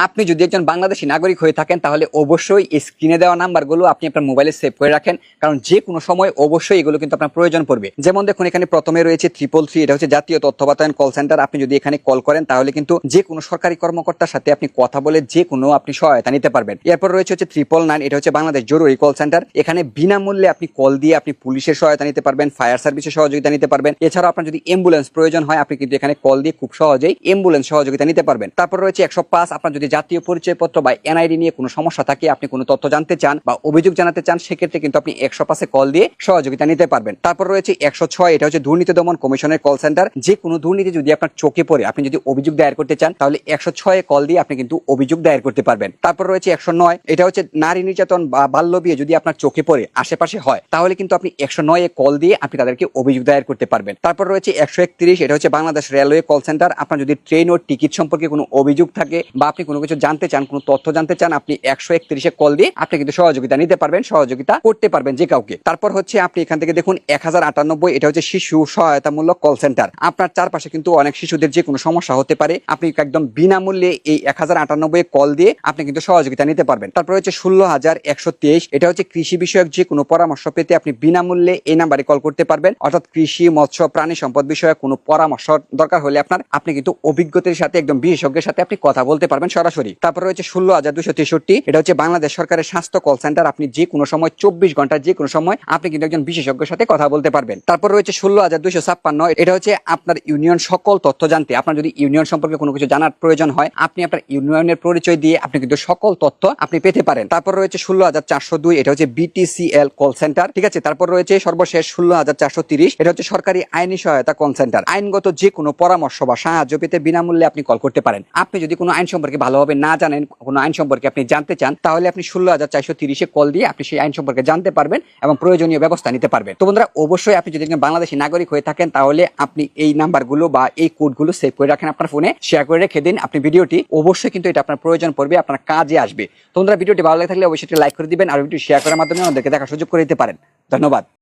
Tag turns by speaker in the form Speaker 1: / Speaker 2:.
Speaker 1: আপনি যদি একজন বাংলাদেশী নাগরিক হয়ে থাকেন তাহলে অবশ্যই স্ক্রিনে দেওয়া নাম্বারগুলো আপনি আপনার মোবাইলে সেভ করে রাখেন, কারণ যে কোনো সময় অবশ্যই এগুলো কিন্তু আপনার প্রয়োজন পড়বে। যেমন দেখুন এখানে প্রথমে রয়েছে 333, এটা হচ্ছে জাতীয় তথ্য বাতায়ন কল সেন্টার। আপনি যদি এখানে কল করেন তাহলে কিন্তু যে কোনো সরকারি কর্মকর্তার সাথে আপনি কথা বলে যে কোনো আপনি সহায়তা নিতে পারবেন। এরপর রয়েছে হচ্ছে 999, এটা হচ্ছে বাংলাদেশ জরুরি কল সেন্টার। এখানে বিনামূল্যে আপনি কল দিয়ে আপনি পুলিশের সহায়তা নিতে পারবেন, ফায়ার সার্ভিসের সহযোগিতা নিতে পারবেন। এছাড়াও আপনার যদি অ্যাম্বুলেন্স প্রয়োজন হয় আপনি কিন্তু এখানে কল দিয়ে খুব সহজেই অ্যাম্বুলেন্স সহযোগিতা নিতে পারবেন। তারপর রয়েছে 105, আপনার যদি জাতীয় পরিচয়পত্র বা এনআইডি নিয়ে কোনো সমস্যা থাকে, আপনি কোনো তথ্য জানতে চান বা অভিযোগ জানাতে চান, সেক্ষেত্রে কিন্তু আপনি 105-এ কল দিয়ে সহযোগিতা নিতে পারবেন। তারপর রয়েছে 106, এটা হচ্ছে দুর্নীতি দমন কমিশনের কল সেন্টার। যে কোনো দুর্নীতি যদি আপনার চোখে পড়ে আপনি যদি অভিযোগ দায়ের করতে চান তাহলে 106-এ কল দিয়ে আপনি কিন্তু অভিযোগ দায়ের করতে পারবেন। তারপর রয়েছে 109, এটা হচ্ছে নারী নির্যাতন বা বাল্য বিয়ে যদি আপনার চোখে পড়ে আশেপাশে হয় তাহলে কিন্তু আপনি 109-এ কল দিয়ে আপনি তাদেরকে অভিযোগ দায়ের করতে পারবেন। তারপর রয়েছে 131, এটা হচ্ছে বাংলাদেশ রেলওয়ে কল সেন্টার। আপনার যদি ট্রেন ও টিকিট সম্পর্কে কোনো অভিযোগ থাকে বা আপনি কোনো কিছু জানতে চান, কোনো তথ্য জানতে চান, আপনি 131-এ কল দিয়ে আপনি কিন্তু সহযোগিতা নিতে পারবেন, সহযোগিতা করতে পারবেন যে কাউকে। তারপর হচ্ছে আপনি এখান থেকে দেখুন 1098, এটা হচ্ছে শিশু সহায়তামূলক কল সেন্টার। আপনার চারপাশে কিন্তু অনেক শিশুদের যে কোনো সমস্যা হতে পারে, আপনি একদম বিনামূল্যে এই 1098-এ কল দিয়ে আপনি কিন্তু সহযোগিতা নিতে পারবেন। তারপর হচ্ছে 16123, এটা হচ্ছে কৃষি বিষয়ক যে কোনো পরামর্শ পেতে আপনি বিনামূল্যে এই নাম্বারে কল করতে পারবেন। অর্থাৎ কৃষি, মৎস্য, প্রাণী সম্পদ বিষয়ক কোনো পরামর্শ দরকার হলে আপনি কিন্তু অভিজ্ঞতার সাথে একদম বিশেষজ্ঞের সাথে আপনি কথা বলতে পারবেন সরাসরি। তারপর রয়েছে 16263, এটা হচ্ছে বাংলাদেশ সরকারের স্বাস্থ্য কল সেন্টার। আপনি যে কোনো সময় 24 ঘন্টা যে কোনো সময় আপনি কিন্তু একজন বিশেষজ্ঞের সাথে কথা বলতে পারবেন। তারপর রয়েছে 16256, এটা হচ্ছে আপনার ইউনিয়ন সকল তথ্য জানতে। আপনার যদি ইউনিয়ন সম্পর্কে কোনো কিছু জানার প্রয়োজন হয় আপনি আপনার ইউনিয়নের পরিচয় দিয়ে আপনি কিন্তু সকল তথ্য আপনি পেতে পারেন। তারপর রয়েছে 16402, এটা হচ্ছে বিটিসিএল কল সেন্টার, ঠিক আছে। তারপর রয়েছে সর্বশেষ 16430, এটা হচ্ছে সরকারি আইনি সহায়তা কল সেন্টার। আইনগত যে কোনো পরামর্শ বা সাহায্য পেতে বিনামূল্যে আপনি কল করতে পারেন। আপনি যদি কোনো আইন সম্পর্কে ভালোভাবে না জানেন, কোনো আইন সম্পর্কে আপনি জানতে চান, তাহলে আপনি 16430-এ কল দিয়ে আপনি সেই আইন সম্পর্কে জানতে পারবেন এবং প্রয়োজনীয় ব্যবস্থা নিতে পারবেন। তো বন্ধুরা, অবশ্যই আপনি যদি একজন বাংলাদেশী নাগরিক হয়ে থাকেন তাহলে আপনি এই নাম্বারগুলো বা এই কোডগুলো সেভ করে রাখেন আপনার ফোনে, শেয়ার করে রেখে দিন আপনি ভিডিওটি। অবশ্যই কিন্তু এটা আপনার প্রয়োজন পড়বে, আপনার কাজে আসবে। তো বন্ধুরা, ভিডিওটি ভালো লাগে থাকলে অবশ্যই লাইক করে দিবেন আর ভিডিও শেয়ার করার মাধ্যমে আমাদেরকে দেখার সুযোগ করে দিতে পারেন। ধন্যবাদ।